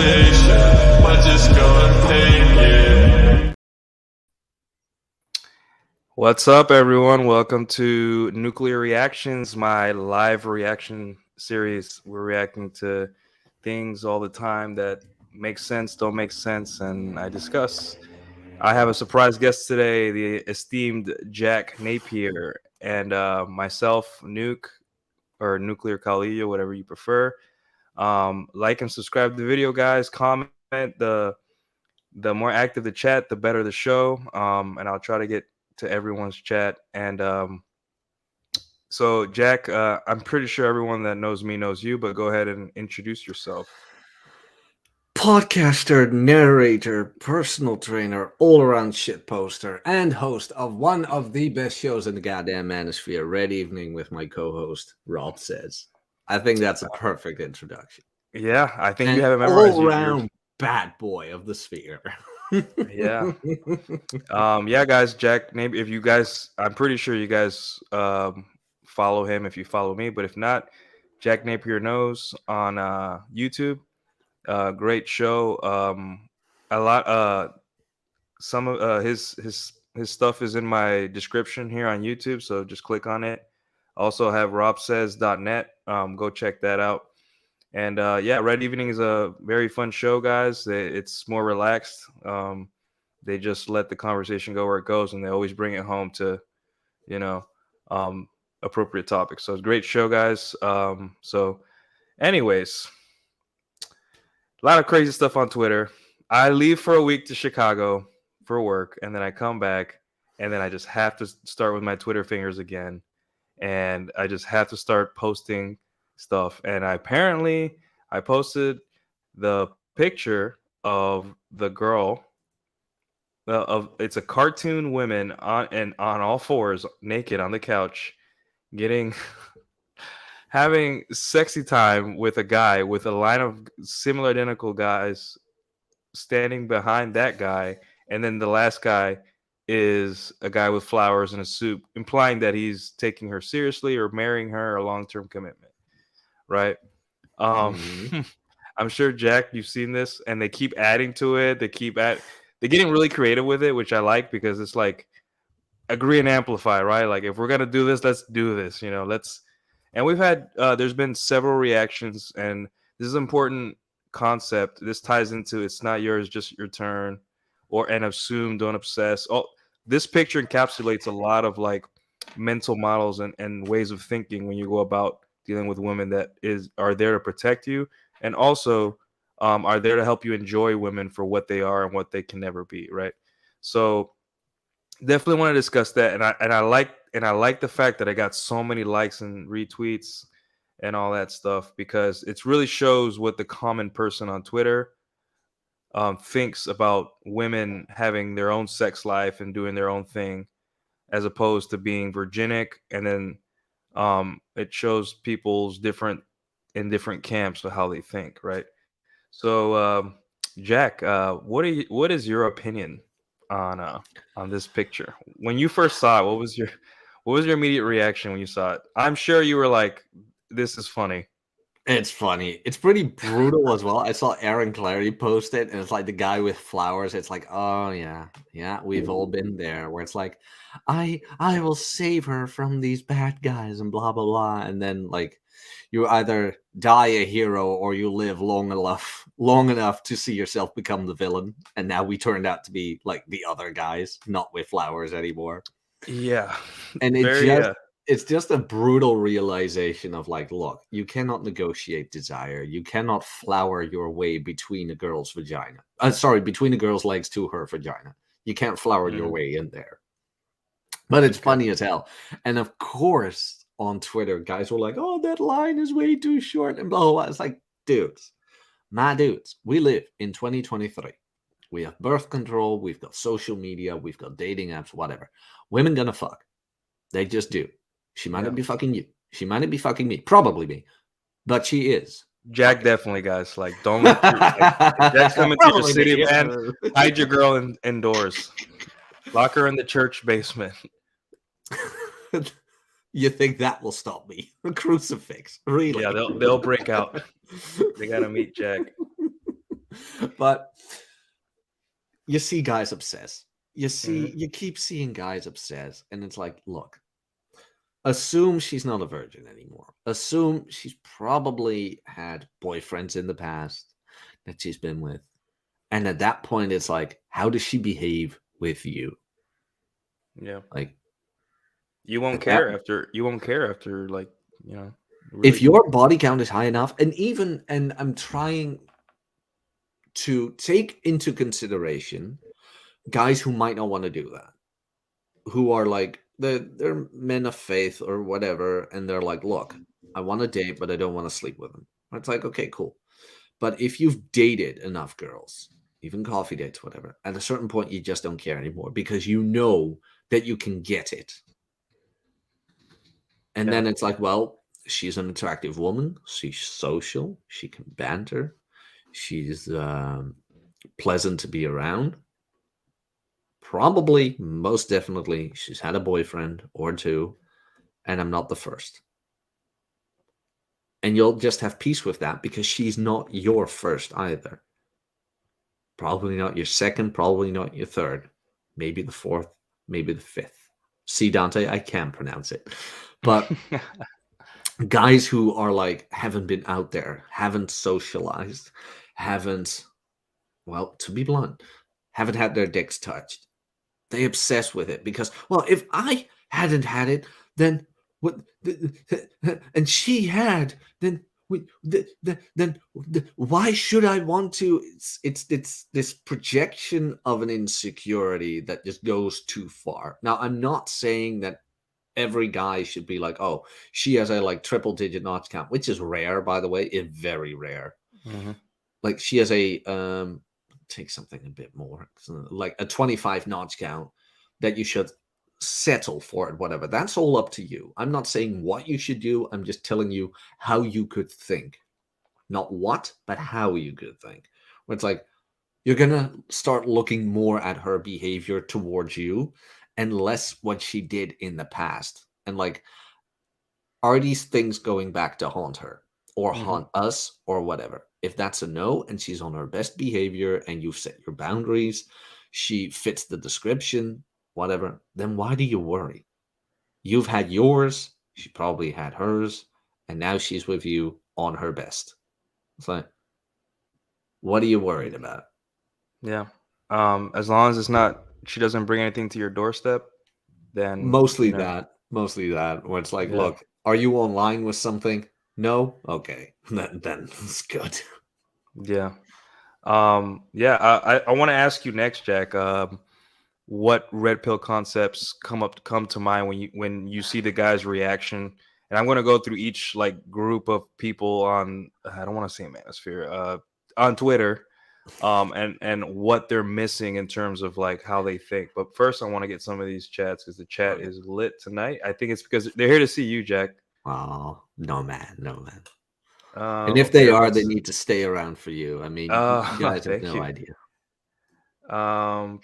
conversation. Might just go and take it. What's up, everyone? Welcome to Nuclear Reactions, my live reaction series. We're reacting to things all the time that make sense, don't make sense, and I discuss. I have a surprise guest today, the esteemed Jack Napier, and myself, Nuke, or Nuclear Khalilya, whatever you prefer. Like and subscribe to the video, guys. Comment. The more active the chat, the better the show. And I'll try to get to everyone's chat. And so, Jack, I'm pretty sure everyone that knows me knows you, but go ahead and introduce yourself. Podcaster, narrator, personal trainer, all-around shit poster, and host of one of the best shows in the goddamn manosphere, Red Evening with my co-host, Rob Says. I think that's a perfect introduction. Yeah, I think And you have it memorized. all-around bad boy of the sphere. Yeah. Yeah, guys, Jack, maybe if you guys, I'm pretty sure you guys follow him if you follow me, but if not, Jack Napier Knows on YouTube. Great show. A lot. Some of his stuff is in my description here on YouTube, so just click on it. Also have robsays.net. Go check that out. And yeah, Red Evening is a very fun show, guys. It's more relaxed. They just let the conversation go where it goes, and they always bring it home to, you know, appropriate topics. So it's a great show, guys. So, anyways, a lot of crazy stuff on Twitter. I leave for a week to Chicago for work, and then I come back, and then I just have to start with my Twitter fingers again, and I just have to start posting stuff. And I posted the picture of the girl. It's a cartoon women on all fours, naked on the couch, getting having sexy time with a guy with a line of similar identical guys standing behind that guy, and then the last guy is a guy with flowers and a suit, implying that he's taking her seriously or marrying her, a long-term commitment, right? I'm sure, Jack, you've seen this, and they keep adding to it. They're getting really creative with it, which I like, because it's like agree and amplify, right? Like, if we're gonna do this, let's do this, and we've had there's been several reactions, and this is an important concept. This ties into it's not yours, just your turn, and assume, don't obsess. This picture encapsulates a lot of like mental models and ways of thinking when you go about dealing with women that are there to protect you, and also are there to help you enjoy women for what they are and what they can never be, right? So definitely want to discuss that, and I like the fact that I got so many likes and retweets and all that stuff, because it really shows what the common person on Twitter thinks about women having their own sex life and doing their own thing, as opposed to being virginic. And then it shows people's different camps of how they think, right? So Jack, what is your opinion on this picture? When you first saw it, what was your immediate reaction when you saw it? I'm sure you were like, this is funny. It's funny. It's pretty brutal as well. I saw Aaron Clarey post it, and it's like the guy with flowers. It's like, oh yeah, we've all been there. Where it's like, I will save her from these bad guys and blah blah blah. And then like, you either die a hero or you live long enough to see yourself become the villain. And now we turned out to be like the other guys, not with flowers anymore. Yeah, and it's just a brutal realization of like, look, you cannot negotiate desire. You cannot flower your way between a girl's vagina. Between a girl's legs to her vagina. You can't flower your way in there. But it's funny as hell. And of course, on Twitter, guys were like, oh, that line is way too short and blah, blah, blah. It's like, dudes, we live in 2023. We have birth control. We've got social media. We've got dating apps, whatever. Women gonna fuck. They just do. She might not be fucking you. She might not be fucking me. Probably me. But she is. Jack definitely, guys. Like, don't let Jack's coming to your city, man. Hide your girl indoors. Lock her in the church basement. You think that will stop me? A crucifix, really? Yeah, they'll break out. They gotta meet Jack. But you see guys obsess. Mhm. You keep seeing guys obsess, and it's like, look, assume she's not a virgin anymore. Assume she's probably had boyfriends in the past that she's been with. And at that point, it's like, how does she behave with you? Yeah. Like, You won't at that, care after. You won't care after, like, you know. Really if don't. your body count is high enough, and I'm trying to take into consideration guys who might not want to do that, who are like they're men of faith or whatever, and they're like, look, I want to date, but I don't want to sleep with them. It's like, okay, cool. But if you've dated enough girls, even coffee dates, whatever, at a certain point you just don't care anymore because you know that you can get it. And Yeah. then it's like, well, she's an attractive woman, she's social, she can banter, she's pleasant to be around. Probably, most definitely, she's had a boyfriend or two, and I'm not the first. And you'll just have peace with that because she's not your first either. Probably not your second, probably not your third, maybe the fourth, maybe the fifth. See, Dante, I can pronounce it. But guys who are like, haven't been out there, haven't socialized, haven't, well, to be blunt, haven't had their dicks touched. They obsess with it because, well, if I hadn't had it, then what? And she had, then why should I want to? It's this projection of an insecurity that just goes too far. Now, I'm not saying that every guy should be like, oh, she has a like triple digit notch count, which is rare, by the way, it's very rare. Mhm. Like she has a take something a bit more like a 25 notch count that you should settle for it, whatever. That's all up to you. I'm not saying what you should do. I'm just telling you how you could think. Not what, but how you could think. Where it's like you're gonna start looking more at her behavior towards you and less what she did in the past. And like, are these things going back to haunt her or Mhm. haunt us or whatever? If that's a no and she's on her best behavior and you've set your boundaries, she fits the description, whatever, then why do you worry? You've had yours, she probably had hers, and now she's with you on her best. It's like, what are you worried about? Yeah. As long as it's not, she doesn't bring anything to your doorstep, then Mostly that, where it's like, yeah, look, are you online with something? No? Okay. Then it's good. yeah, yeah. I want to ask you next, Jack. What red pill concepts come to mind when you see the guy's reaction? And I'm gonna go through each like group of people on, I don't want to say manosphere, on Twitter, and what they're missing in terms of like how they think. But first, I want to get some of these chats because the chat Okay. is lit tonight. I think it's because they're here to see you, Jack. Oh, no, man. No, man. And if Okay, they are, they let's. need to stay around for you. I mean, you guys have Thank no you. idea. Um,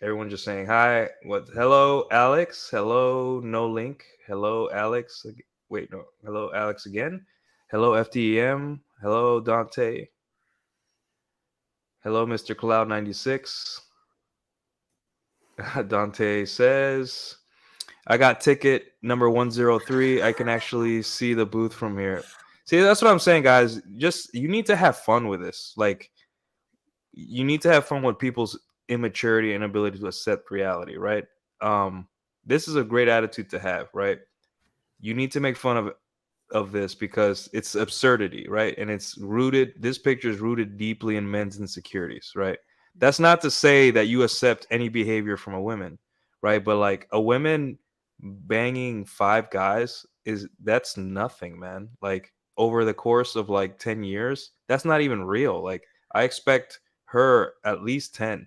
everyone just saying hi. What? Hello, Alex. Hello, no link. Hello, Alex. Wait, no. Hello, Alex again. Hello, FDEM. Hello, Dante. Hello, Mr. Cloud 96. Dante says, I got ticket number 103. I can actually see the booth from here. See, that's what I'm saying, guys. Just you need to have fun with this. Like, you need to have fun with people's immaturity and ability to accept reality, right? Um, this is a great attitude to have, right? You need to make fun of this because it's absurdity, right? And it's rooted. This picture is rooted deeply in men's insecurities, right? That's not to say that you accept any behavior from a woman, right? But like a woman banging five guys that's nothing, man. Like over the course of like 10 years, that's not even real. Like I expect her at least 10,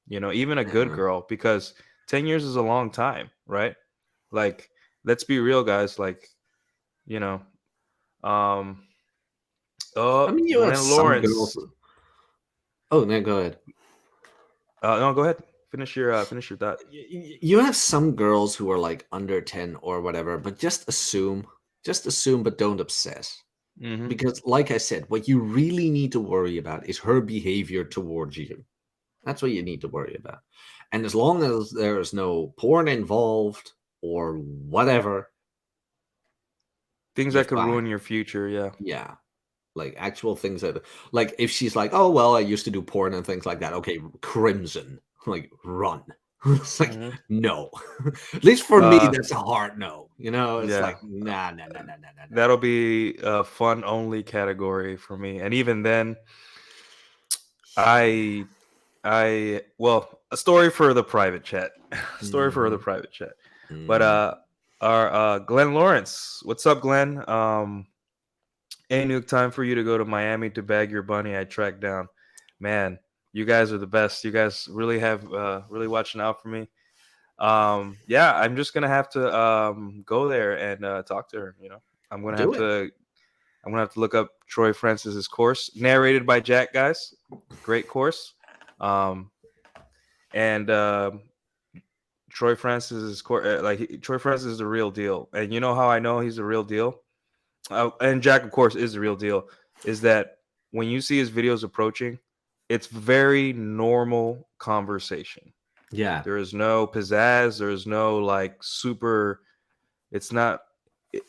even a good Yeah. girl, because 10 years is a long time, right? Like, let's be real, guys. Like, you know, um, I oh, mean, you one have in some girls. Lawrence. Oh, no, go ahead. No, go ahead. Finish your thought. You have some girls who are like under 10 or whatever, but just assume, but don't obsess. Mhm. Because, like I said, what you really need to worry about is her behavior towards you. That's what you need to worry about. And as long as there is no porn involved or whatever, Things you're that could fine. ruin your future. Yeah. Yeah. Like actual things that, like, if she's like, oh, well, I used to do porn and things like that. Okay, crimson. Like, run. It's like, Mhm. no. At least for me, Uh, that's a hard no. You know, it's yeah. like, nah, nah, nah, nah, nah, nah, nah. That'll be a fun only category for me. And even then, I well, a story for the private chat. Story for the Mhm, private chat. But mhm. our Glenn Lawrence. What's up, Glenn? Ain't no time for you to go to Miami to bag your bunny I tracked down. Man, you guys are the best. You guys really have really watching out for me. Yeah, I'm just gonna have to go there and talk to her. I'm gonna have Do it. to I'm gonna have to look up Troy Francis's course, narrated by Jack. Guys, great course. Um, and Troy Francis's course, Troy Francis is the real deal. And you know how I know he's the real deal? And Jack, of course, is the real deal. Is that when you see his videos approaching, it's very normal conversation. Yeah. There is no pizzazz. There is no like super. It's not.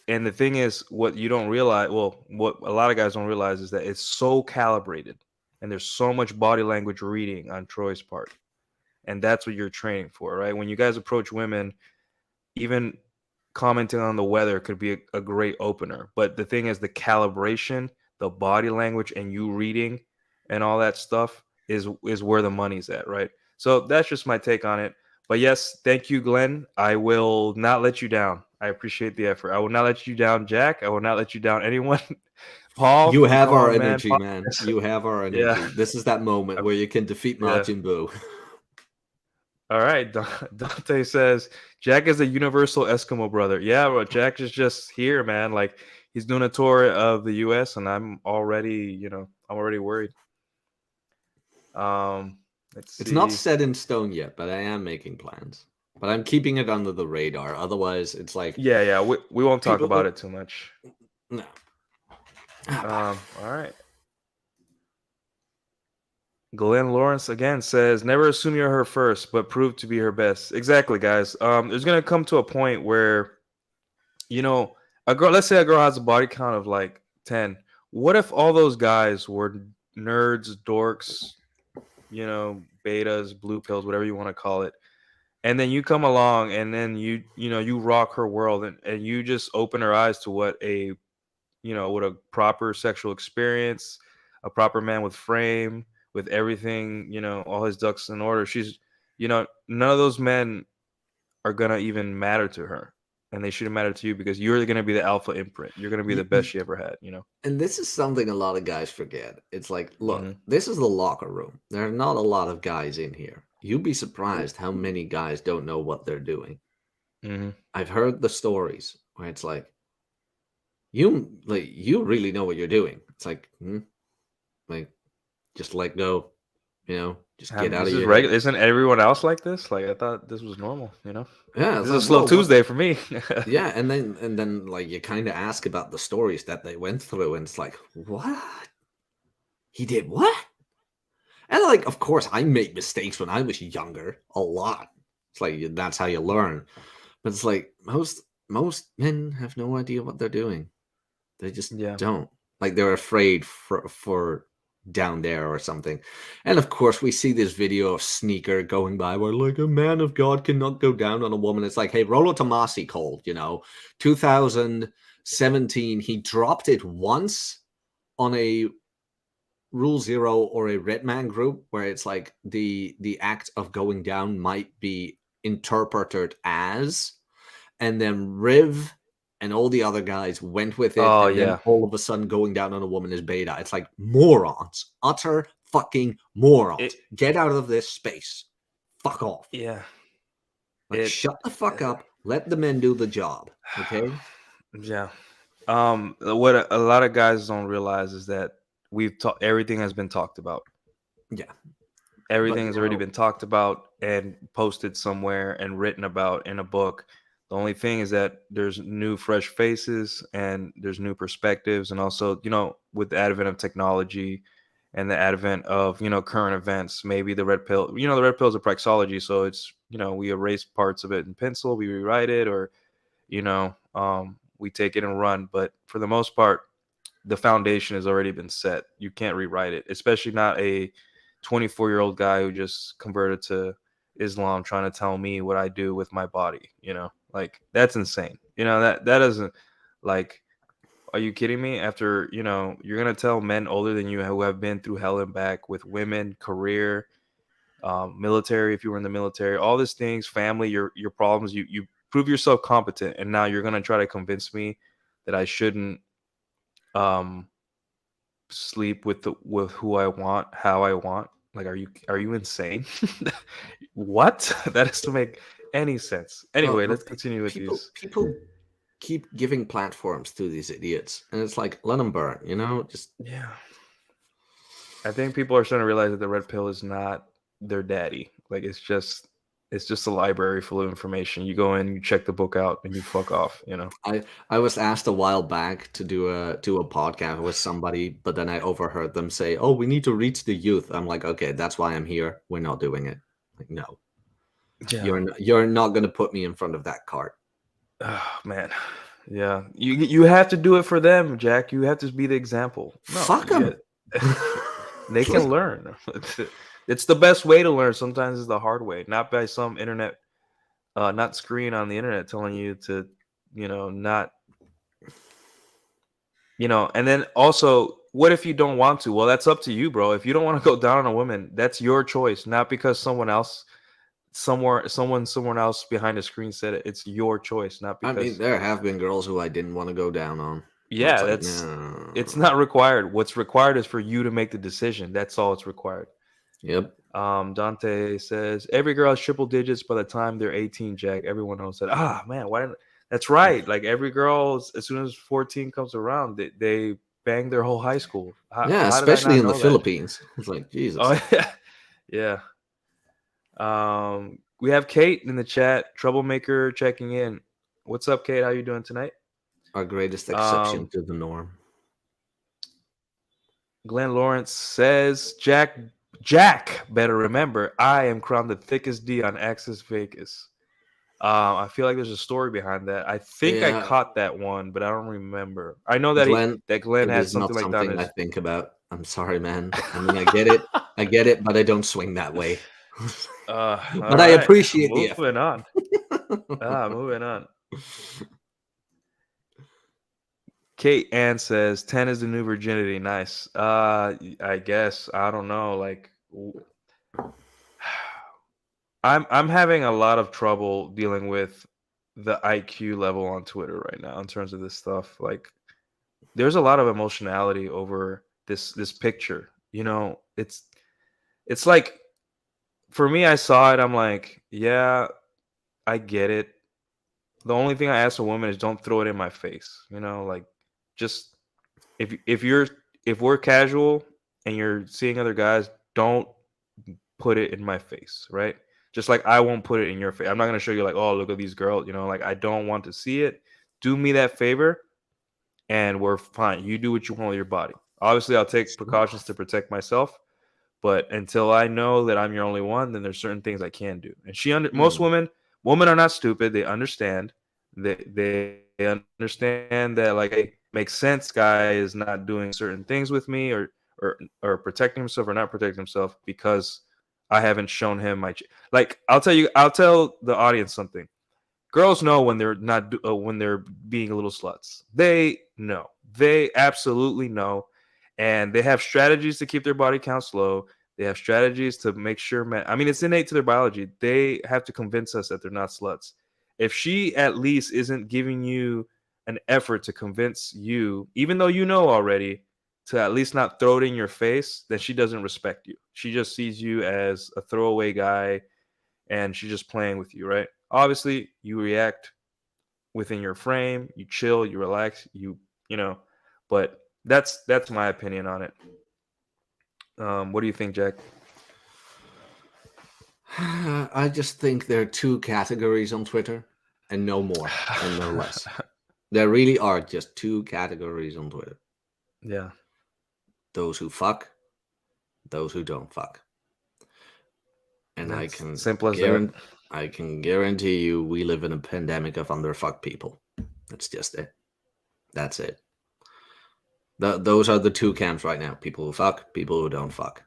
And the thing is, what you don't realize, well, what a lot of guys don't realize is that it's so calibrated, and there's so much body language reading on Troy's part, and that's what you're training for, right? When you guys approach women, even commenting on the weather could be a great opener. But the thing is, the calibration, the body language, and you reading, and all that stuff is where the money's at, right? So that's just my take on it. But yes, thank you, Glenn. I will not let you down. I appreciate the effort. I will not let you down, Jack. I will not let you down, anyone. Paul, You have come our on, man. energy, Paul. man. You have our Yeah, energy. This is that moment where you can defeat yeah. Majin Buu. All right. Dante says Jack is a universal Eskimo brother. Yeah, well, Jack is just here, man. Like he's doing a tour of the U.S. and I'm already worried. Um, let's It's not see. set in stone yet, but I am making plans. But I'm keeping it under the radar. Otherwise, it's like Yeah. We won't talk people about will. it too much. No. All right. Glenn Lawrence again says, "Never assume you're her first, but prove to be her best." Exactly, guys. There's gonna come to a point where a girl. Let's say a girl has a body count of like 10. What if all those guys were nerds, dorks, betas, blue pills, whatever you want to call it, and then you come along and then you rock her world and you just open her eyes to what a proper sexual experience, a proper man with frame, with everything, all his ducks in order. None of those men are gonna even matter to her, and they shouldn't matter to you because you're gonna be the alpha imprint. You're gonna be the best she ever had. And this is something a lot of guys forget. It's like, look, Hmm. this is the locker room. There are not a lot of guys in here. You'd be surprised how many guys don't know what they're doing. Hmm. I've heard the stories where it's like, you really know what you're doing. It's like, like just let go, just get out This of is your head. regular. Isn't everyone else like this? Like I thought this was normal. Yeah, This it's is a like, slow whoa, what? Tuesday for me. Yeah, and then like you kind of ask about the stories that they went through, and it's like, what? He did what? And like, of course, I made mistakes when I was younger, a lot. It's like that's how you learn. But it's like most men have no idea what they're doing. They just Yeah. don't. Like they're afraid for down there or something. And of course, we see this video of Sneaker going by where like a man of God cannot go down on a woman. It's like, hey, Rollo Tomasi called, 2017. He dropped it once on a Rule Zero or a Red Man group where it's like the act of going down might be interpreted as, and then Riv and all the other guys went with it, Oh and then yeah. all of a sudden going down on a woman is beta. It's like morons, utter fucking morons. It. Get out of this space. Fuck off. Yeah. Like It. shut the fuck up. Let the men do the job. Okay. Yeah. What a lot of guys don't realize is that everything has been talked about. Yeah. But Everything has already been talked about and posted somewhere and written about in a book. The only thing is that there's new fresh faces and there's new perspectives, and also, with the advent of technology and the advent of, current events, maybe the red pill, the red pill is a praxeology, so it's, we erase parts of it in pencil, we rewrite it, or we take it and run. But for the most part, the foundation has already been set. You can't rewrite it, especially not a 24-year-old guy who just converted to Islam trying to tell me what I do with my body. Like, that's insane. That doesn't, like, are you kidding me? After, you're gonna tell men older than you who have been through hell and back with women, career, military, if you were in the military, all these things, family, your problems, you prove yourself competent, and now you're gonna try to convince me that I shouldn't sleep with who I want, how I want. Like, are you insane? What? That doesn't make any sense. Anyway, let's continue with these. People keep giving platforms to these idiots, and it's like, let them burn. Just Yeah. I think people are starting to realize that the red pill is not their daddy. Like, it's just a library full of information. You go in, you check the book out, and you fuck off. I was asked a while back to do a podcast with somebody, but then I overheard them say, "Oh, we need to reach the youth." I'm like, okay, that's why I'm here. We're not doing it. Like, no, Yeah. you're not going to put me in front of that cart. Oh, man. Yeah. You have to do it for them, Jack. You have to be the example. No, fuck them. They can learn. It's the best way to learn. Sometimes it's the hard way, not by some internet, not screen on the internet telling you to, not, and then also, what if you don't want to? Well, that's up to you, bro. If you don't want to go down on a woman, that's your choice, not because someone else behind the screen said it. It's your choice, not because. I mean, there have been girls who I didn't want to go down on. Yeah, it's not required. What's required is for you to make the decision. That's all it's required. Yep. Dante says every girl has triple digits by the time they're 18, Jack. Everyone knows that. Man, why didn't that's right. Like, every girl, as soon as 14 comes around, they bang their whole high school. Yeah, especially in the Philippines. It's like, Jesus. Oh, yeah. Yeah. We have Kate in the chat, troublemaker, checking in. What's up, Kate? How you doing tonight? Our greatest exception to the norm. Glenn Lawrence says, Jack better remember, I am crowned the thickest D on Access Vegas. I feel like there's a story behind that. I think I caught that one, but I don't remember. I know that Glenn has something like that. I think about. I'm sorry, man. I mean, I get it, but I don't swing that way. But I appreciate the effort. Moving on. Kate Ann says 10 is the new virginity. Nice. I guess, I don't know. Like, I'm having a lot of trouble dealing with the IQ level on Twitter right now in terms of this stuff. Like, there's a lot of emotionality over this picture. It's like, for me, I saw it. I'm like, yeah, I get it. The only thing I ask a woman is don't throw it in my face. Like, just if we're casual and you're seeing other guys, don't put it in my face, right? Just like I won't put it in your face. I'm not gonna show you like, oh, look at these girls. Like, I don't want to see it. Do me that favor, and we're fine. You do what you want with your body. Obviously, I'll take precautions to protect myself, but until I know that I'm your only one, then there's certain things I can do. And most women are not stupid. They understand. They understand that, like, it makes sense. Guy is not doing certain things with me, or protecting himself or not protecting himself because I haven't shown him my like. I'll tell the audience something. Girls know when they're not when they're being a little sluts. They know. They absolutely know, and they have strategies to keep their body counts low. They have strategies to make sure men. I mean, it's innate to their biology. They have to convince us that they're not sluts. If she at least isn't giving you an effort to convince you, even though you know already, to at least not throw it in your face, then she doesn't respect you. She just sees you as a throwaway guy, and she's just playing with you, right? Obviously, you react within your frame, you chill, you relax, but that's my opinion on it. What do you think, Jack? I just think there are two categories on Twitter, and no more and no less. There really are just two categories on Twitter. Yeah. Those who fuck, those who don't fuck. And That's simple as that. I can guarantee you we live in a pandemic of underfuck people. That's just it. That's it. Those are the two camps right now. People who fuck, people who don't fuck.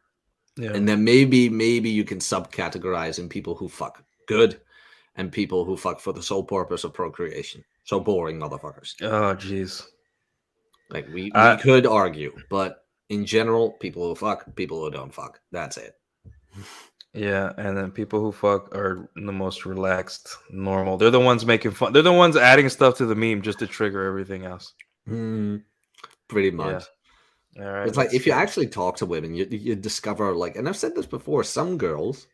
Yeah. And then maybe you can subcategorize in people who fuck good and people who fuck for the sole purpose of procreation. So boring motherfuckers. Oh, jeez. Like we could argue, but in general, people who fuck, people who don't fuck. That's it. Yeah, and then people who fuck are the most relaxed, normal. They're the ones making fun. They're the ones adding stuff to the meme just to trigger everything else. Pretty much. Yeah. All right. It's like if you actually talk to women, you discover, like, and I've said this before, some girls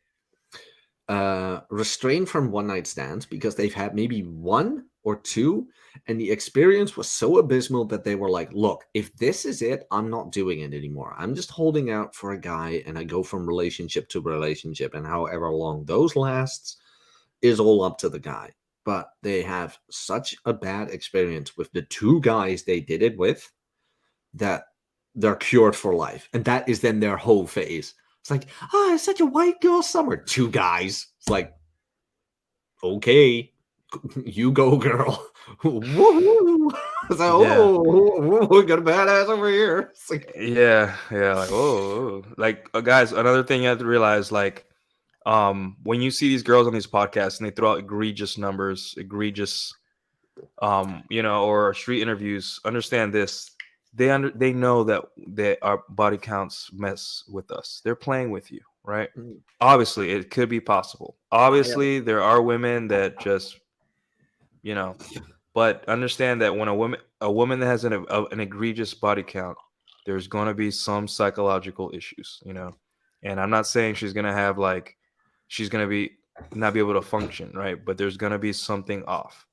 restrain from one night stands because they've had maybe one or two, and the experience was so abysmal that they were like, look, if this is it, I'm not doing it anymore. I'm just holding out for a guy, and I go from relationship to relationship, and however long those lasts is all up to the guy. But they have such a bad experience with the two guys they did it with that they're cured for life. And that is then their whole phase. It's like, it's such a white girl summer. Two guys. It's like, okay, you go, girl. Woo! It's like, we got a badass over here. It's like, yeah, like, oh, like, guys, another thing you have to realize, like, when you see these girls on these podcasts and they throw out egregious numbers, or street interviews, understand this. They know that our body counts mess with us. They're playing with you, right? Obviously, it could be possible. Obviously, there are women that just, but understand that when a woman that has an egregious body count, there's going to be some psychological issues, And I'm not saying she's going to have she's going to not be able to function, right? But there's going to be something off.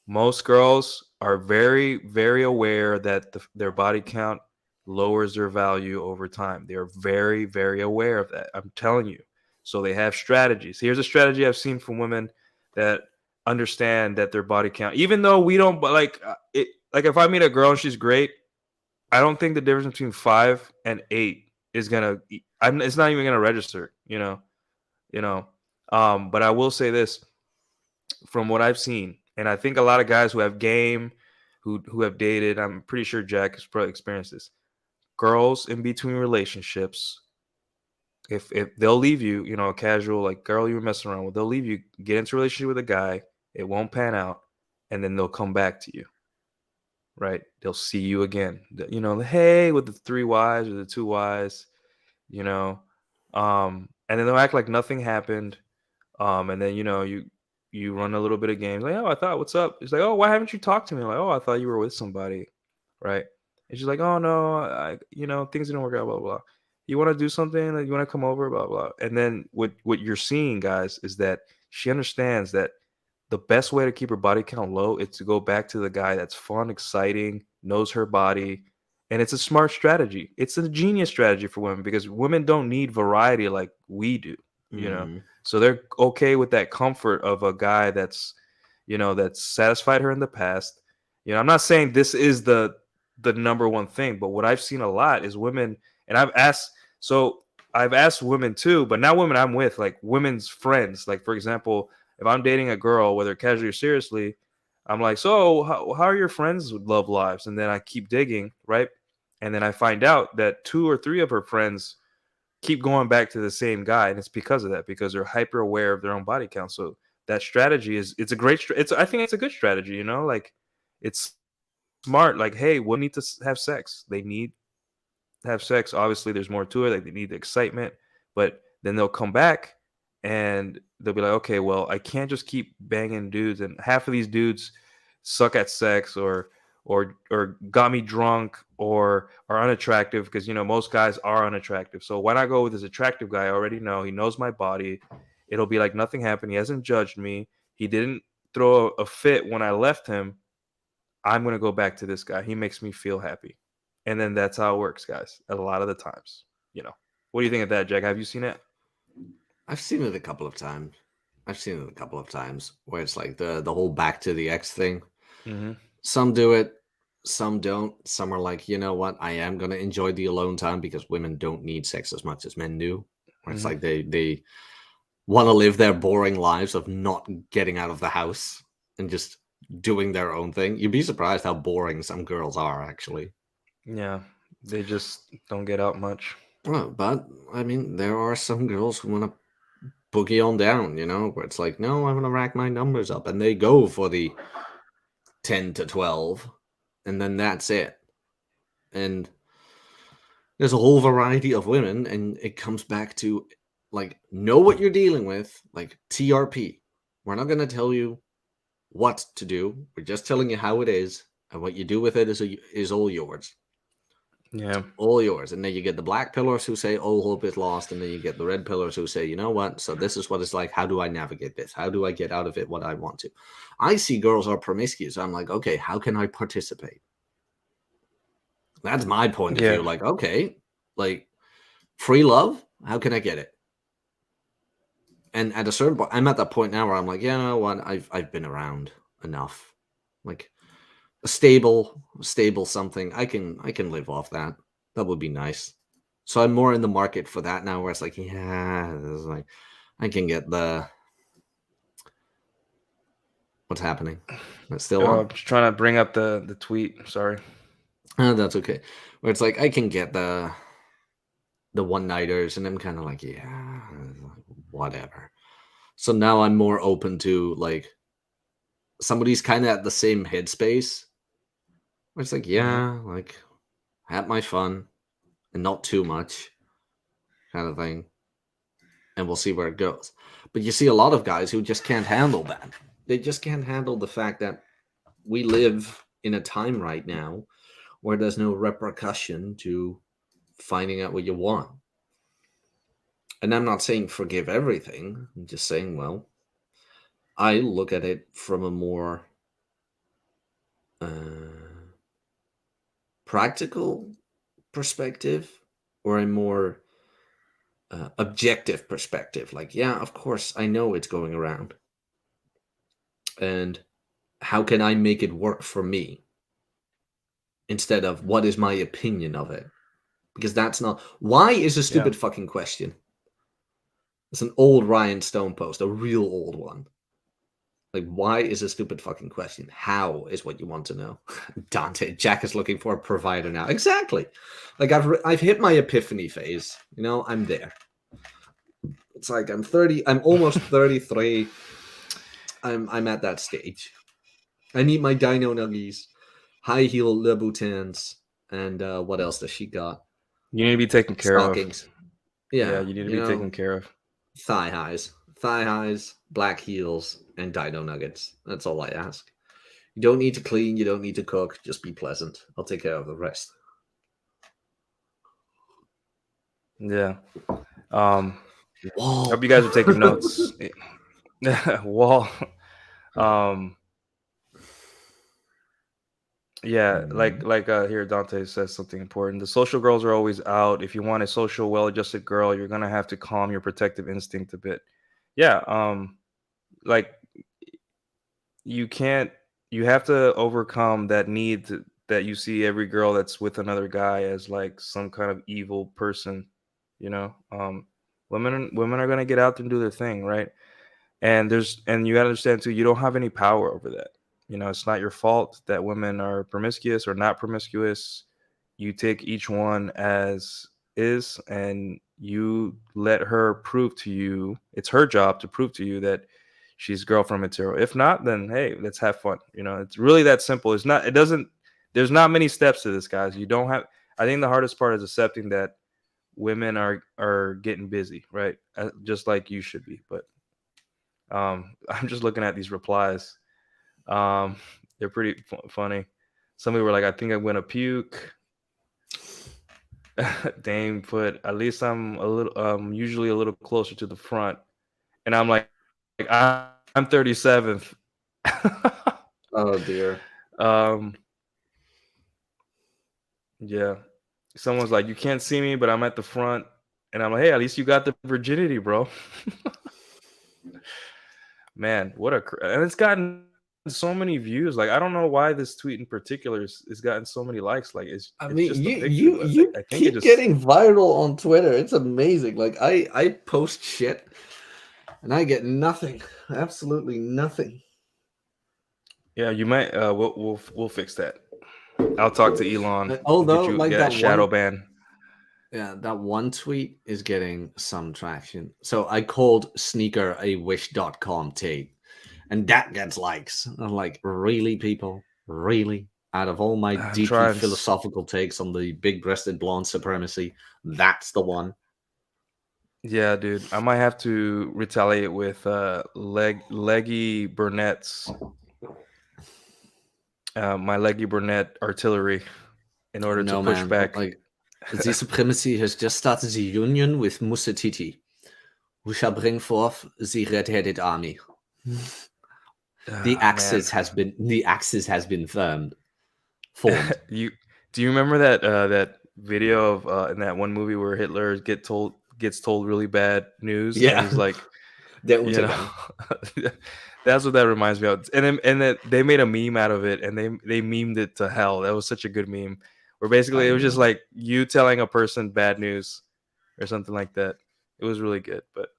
Most girls are very, very aware that their body count lowers their value over time. They are very, very aware of that. I'm telling you. So they have strategies. Here's a strategy I've seen from women that understand that their body count, even though we don't like it. Like if I meet a girl and she's great, I don't think the difference between 5 and 8 is it's not even gonna register. But I will say this from what I've seen. And I think a lot of guys who have game, who have dated, I'm pretty sure Jack has probably experienced this. Girls in between relationships, if they'll leave you, a casual, like, girl you were messing around with, they'll leave you, get into a relationship with a guy, it won't pan out, and then they'll come back to you, right? They'll see you again, hey, with the 3 Ys or the 2 Ys, and then they'll act like nothing happened, and then, you run a little bit of games, like, oh, I thought, what's up? It's like, oh, why haven't you talked to me? Like, oh, I thought you were with somebody, right? And she's like, oh no, things didn't work out, blah blah. You want to do something? Like, you want to come over, blah blah. And then what you're seeing, guys, is that she understands that the best way to keep her body count low is to go back to the guy that's fun, exciting, knows her body, and it's a smart strategy. It's a genius strategy for women because women don't need variety like we do, So they're okay with that comfort of a guy that's, that's satisfied her in the past. I'm not saying this is the number one thing, but what I've seen a lot is women, and I've asked women too, but not women I'm with, like women's friends. Like, for example, if I'm dating a girl, whether casually or seriously, I'm like, so how are your friends' love lives? And then I keep digging, right? And then I find out that 2 or 3 of her friends keep going back to the same guy, and it's because of that, because they're hyper aware of their own body count. So that strategy it's a great I think it's a good strategy, like it's smart. Like, hey, we need to have sex. They need to have sex. Obviously there's more to it, like they need the excitement, but then they'll come back and they'll be like, okay, well, I can't just keep banging dudes, and half of these dudes suck at sex or got me drunk or are unattractive, because most guys are unattractive. So why not go with this attractive guy? I already know he knows my body. It'll be like nothing happened. He hasn't judged me. He didn't throw a fit when I left him. I'm going to go back to this guy. He makes me feel happy. And then that's how it works, guys, a lot of the times. What do you think of that, Jack? Have you seen it? I've seen it a couple of times. I've seen it a couple of times where it's like the whole back to the ex thing. Mm-hmm. Some do it, some don't. Some are like, you know what? I am gonna enjoy the alone time because women don't need sex as much as men do. Where it's Mm-hmm. like they want to live their boring lives of not getting out of the house and just doing their own thing. You'd be surprised how boring some girls are, actually. Yeah, they just don't get out much. Oh, but I mean, there are some girls who want to boogie on down, where it's like, no, I want to rack my numbers up, and they go for the 10 to 12, and then that's it. And there's a whole variety of women, and it comes back to like, know what you're dealing with, like TRP. We're not going to tell you what to do. We're just telling you how it is, and what you do with it is all yours. Yeah. All yours. And then you get the black pillars who say all hope is lost, and then you get the red pillars who say, you know what? So this is what it's like. How do I navigate this? How do I get out of it what I want to? I see girls are promiscuous. I'm like, okay, how can I participate? That's my point of Yeah. view. Like, okay, like free love, how can I get it? And at a certain point, I'm at that point now where I'm like, yeah, you know what? I've been around enough. Like a stable something. I can live off that. That would be nice. So I'm more in the market for that now, where it's like, yeah, it's like I can get the what's happening. That's still on. Just trying to bring up the tweet. Sorry. That's okay. Where it's like I can get the one-nighters, and I'm kind of like, yeah, whatever. So now I'm more open to like somebody's kind of at the same headspace. Where it's like, yeah, like have my fun and not too much, kind of thing, and we'll see where it goes. But you see a lot of guys who just can't handle that. They just can't handle the fact that we live in a time right now where there's no repercussion to finding out what you want. And I'm not saying forgive everything. I'm just saying, well, I look at it from a more practical perspective, or a more objective perspective. Like, yeah, of course, I know it's going around. And how can I make it work for me? Instead of what is my opinion of it? Because that's not. Why is a stupid fucking question. It's an old Ryan Stone post, a real old one. Like, why is a stupid fucking question? How is what you want to know. Dante, Jack is looking for a provider now. Exactly. Like, I've hit my epiphany phase. I'm there. It's like I'm 30. I'm almost 33. I'm at that stage. I need my dino nuggies, high heel Louboutins, and what else does she got? You need to be taken care Stockings. of. Yeah, you need to be taken care of. Thigh highs, black heels, and dino nuggets. That's all I ask. You don't need to clean. You don't need to cook. Just be pleasant. I'll take care of the rest. Yeah. Wall. Hope you guys are taking notes. Wall. Yeah, like here Dante says something important. The social girls are always out. If you want a social, well-adjusted girl, you're gonna have to calm your protective instinct a bit. Yeah, like you have to overcome that need that you see every girl that's with another guy as like some kind of evil person, women are gonna get out there and do their thing, right? And you gotta understand too, you don't have any power over that. It's not your fault that women are promiscuous or not promiscuous. You take each one as is, and you let her prove to you. It's her job to prove to you that she's girlfriend material. If not, then hey, let's have fun. It's really that simple. There's not many steps to this, guys. I think the hardest part is accepting that women are getting busy, right? Just like you should be. But I'm just looking at these replies. They're pretty funny. Somebody were like, I think I'm gonna puke. Dame put, at least I'm a little usually a little closer to the front. And I'm like I'm 37th. Oh dear. Yeah. Someone's like, you can't see me, but I'm at the front. And I'm like, hey, at least you got the virginity, bro. Man, what a and it's gotten so many views. Like I don't know why this tweet in particular has gotten so many likes. Like I it's mean, just a you picture, you but you I think it keep just getting viral on Twitter. It's amazing. Like I post shit and I get nothing. Absolutely nothing. yeah. You might we'll fix that. I'll talk to Elon. Get Although, you like get a that shadow one, ban. yeah, that one tweet is getting some traction. So I called sneaker a wish.com take, and that gets likes. I'm like, really, people? Really? Out of all my I'm deeply trying. philosophical takes on the big-breasted blonde supremacy, that's the one. Yeah, dude. I might have to retaliate with leggy Burnett's my leggy Burnett artillery in order to No, push man. back. Like, the supremacy has just started the union with Musatiti, who shall bring forth the red-headed army. The Man, axis has been formed. you do you remember that that video of in that one movie where Hitler gets told really bad news and Yeah, he's like, der you know, Untergang. that's what that reminds me of. And that they made a meme out of it and they memed it to hell. That was such a good meme. Where basically I it was just know. like you telling a person bad news or something like that. It was really good. But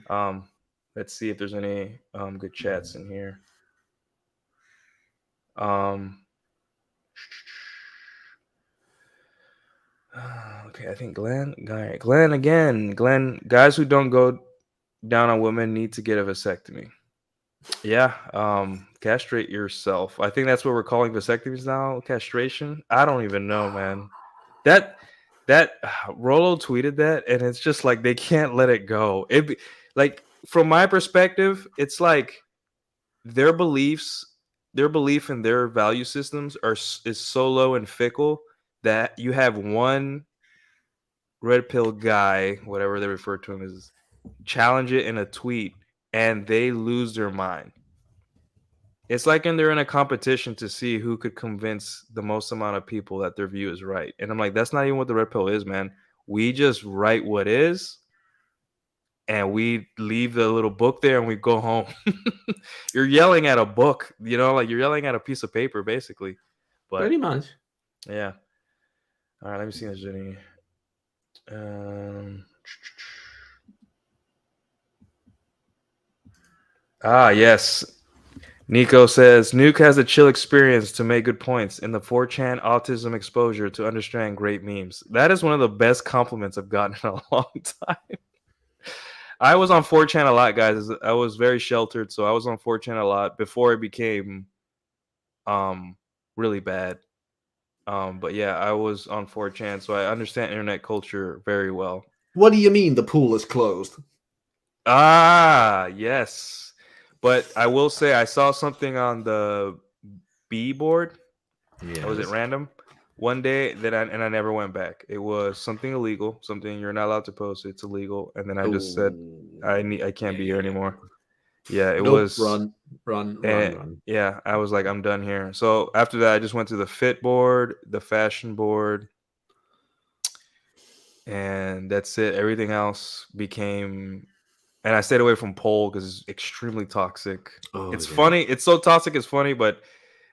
um, let's see if there's any good chats in here. Um, okay, I think Glenn again. Glenn, guys who don't go down on women need to get a vasectomy. Yeah, castrate yourself. I think that's what we're calling vasectomies now. Castration. I don't even know, man. That Rolo tweeted that, and it's just like they can't let it go. Like from my perspective, it's like their beliefs, their belief in their value systems is so low and fickle that you have one red pill guy, whatever they refer to him as, challenge it in a tweet, and they lose their mind. It's like they're in a competition to see who could convince the most amount of people that their view is right. And I'm like, that's not even what the red pill is, man. We just write what is, and we leave the little book there, and we go home. You're yelling at a book, like you're yelling at a piece of paper, basically. But Pretty much. yeah. All right, let me see if there's any. Yes. Nico says Nuke has a chill experience to make good points in the 4chan autism exposure to understand great memes. That is one of the best compliments I've gotten in a long time. I was on 4chan a lot, guys. I was very sheltered, so I was on 4chan a lot before it became really bad. But yeah, I was on 4chan, so I understand internet culture very well. What do you mean the pool is closed? Yes. But I will say I saw something on the B board. Yeah. Was it random? One day I never went back. It was something illegal, something you're not allowed to post. It's illegal, and then I just said I can't be here anymore. Yeah, it was run. Yeah, I was like I'm done here. So after that, I just went to the fit board, the fashion board, and that's it. Everything else became. And I stayed away from Pole because it's extremely toxic. It's funny. It's so toxic. It's funny, but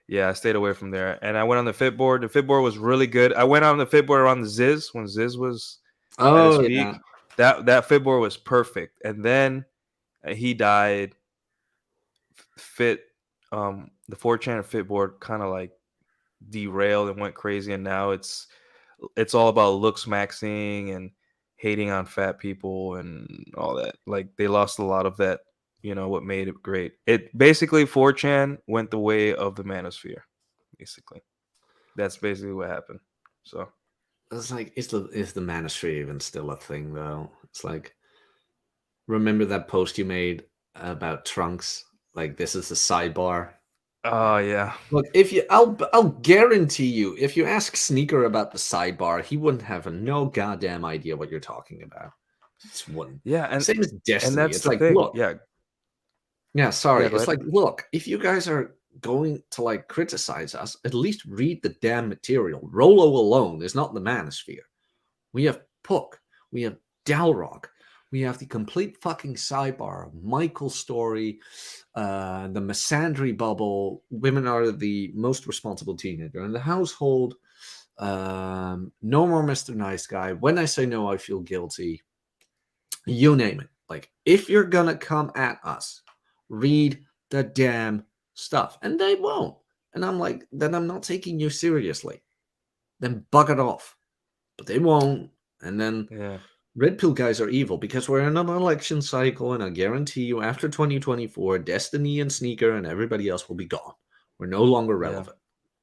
yeah, I stayed away from there. And I went on the fit board. The fit board was really good. I went on the fit board around the Ziz when Ziz was at his peak. That fit board was perfect. And then he died. The 4chan fit board kind of like derailed and went crazy. And now it's all about looks maxing and hating on fat people and all that. Like they lost a lot of that, what made it great. It basically 4chan went the way of the manosphere. Basically, that's basically what happened. So it's like, is the manosphere even still a thing though? It's like, remember that post you made about trunks? Like, this is a sidebar. Oh yeah. Look, I'll guarantee you, if you ask Sneaker about the sidebar, he wouldn't have no goddamn idea what you're talking about. Just wouldn't. Yeah, and same as Destiny. And that's it's the like, thing. look, sorry. Go It's ahead. like, look, if you guys are going to like criticize us, at least read the damn material. Rolo alone is not the manosphere. We have Pook, we have Dalrock, We have the complete fucking sidebar of Michael's story, the misandry bubble. Women are the most responsible teenager in the household. No more Mr. Nice Guy. When I say no, I feel guilty. You name it. Like, if you're gonna come at us, read the damn stuff. And they won't. And I'm like, then I'm not taking you seriously. Then bug it off. But they won't. And then Red Pill guys are evil because we're in an election cycle, and I guarantee you after 2024, Destiny and Sneaker and everybody else will be gone. We're no longer relevant.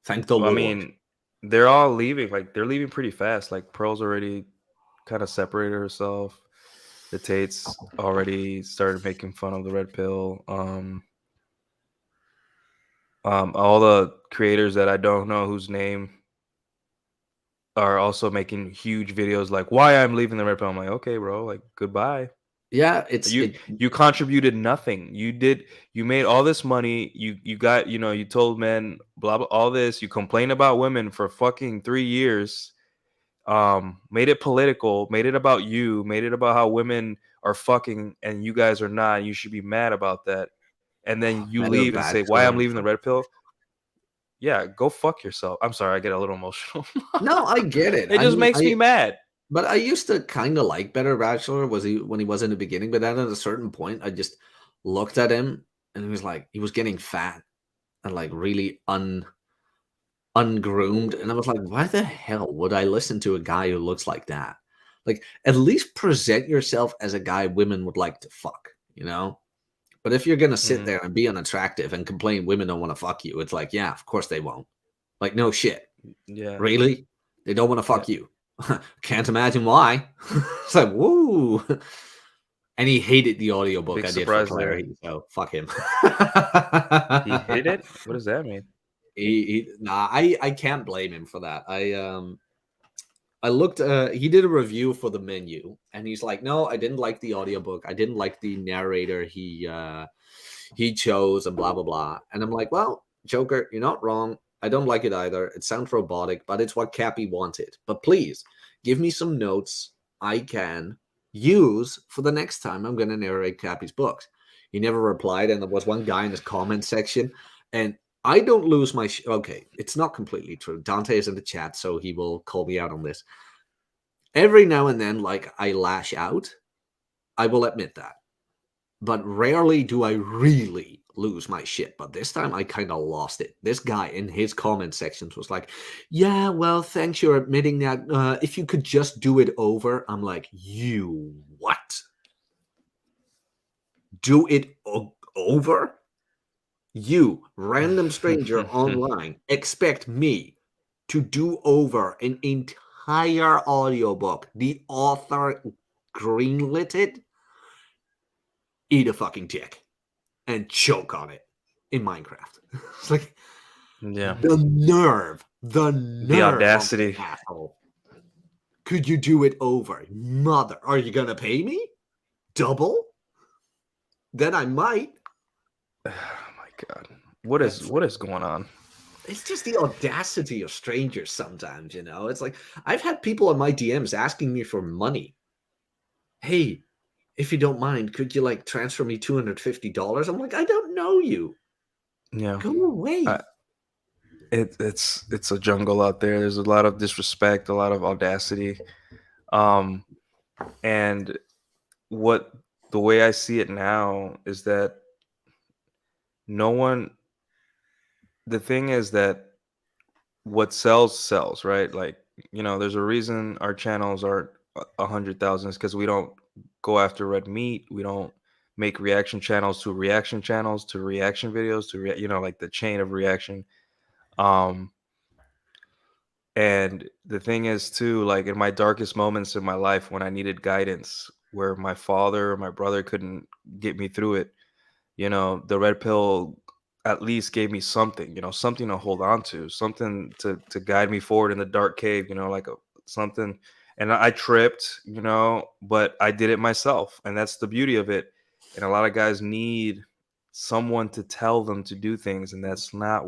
Thank the Lord. I mean, they're all leaving. Like, they're leaving pretty fast. Like, Pearl's already kind of separated herself. The Tates already started making fun of the Red Pill. All the creators that I don't know whose name are also making huge videos like why I'm leaving the Red Pill. I'm like, okay, bro, like, goodbye. Yeah, you contributed nothing. You made all this money. You got, you told men blah blah all this. You complained about women for fucking 3 years. Made it political, made it about you, made it about how women are fucking and you guys are not. You should be mad about that. And then you leave and say why I'm leaving the Red Pill. Yeah, go fuck yourself. I'm sorry, I get a little emotional. No, I get it. It just makes me mad. But I used to kind of like Better Bachelor when he was in the beginning, but then at a certain point, I just looked at him and he was like, he was getting fat and like really ungroomed. And I was like, why the hell would I listen to a guy who looks like that? Like, at least present yourself as a guy women would like to fuck, But if you're going to sit there and be unattractive and complain women don't want to fuck you, it's like, yeah, of course they won't. Like, no shit. Yeah. Really? They don't want to fuck you. Can't imagine why. It's like, woo. And he hated the audiobook Big I did for Claire, so fuck him. He hated it? What does that mean? I can't blame him for that. I looked he did a review for the menu and he's like, no, I didn't like the audiobook. I didn't like the narrator he chose and blah blah blah. And I'm like, well, Joker, you're not wrong. I don't like it either. It sounds robotic, but it's what Cappy wanted. But please give me some notes I can use for the next time I'm going to narrate Cappy's books. He never replied, and there was one guy in his comment section, and I don't lose my okay, it's not completely true. Dante is in the chat, so he will call me out on this. Every now and then, like, I lash out. I will admit that. But rarely do I really lose my shit. But this time I kind of lost it. This guy in his comment sections was like, yeah, well, thanks you're admitting that. If you could just do it over. I'm like, you what? Do it over? You, random stranger online, expect me to do over an entire audiobook. The author greenlit it. Eat a fucking dick and choke on it in Minecraft. It's like, yeah, the nerve, the audacity. Asshole. Could you do it over? Mother, are you gonna pay me double? Then I might. Oh my god, what is going on? It's just the audacity of strangers sometimes, It's like, I've had people in my DMs asking me for money. Hey, if you don't mind, could you like transfer me $250? I'm like, I don't know you. Yeah, go away. It's a jungle out there. There's a lot of disrespect, a lot of audacity, and the way I see it now is that the thing is that what sells, right? Like, there's a reason our channels aren't 100,000 because we don't go after red meat. We don't make reaction channels to reaction videos to like the chain of reaction. And the thing is too, like in my darkest moments in my life when I needed guidance, where my father or my brother couldn't get me through it, the red pill at least gave me something, something to hold on to, something to guide me forward in the dark cave, like something. And I tripped, but I did it myself. And that's the beauty of it. And a lot of guys need someone to tell them to do things. And that's not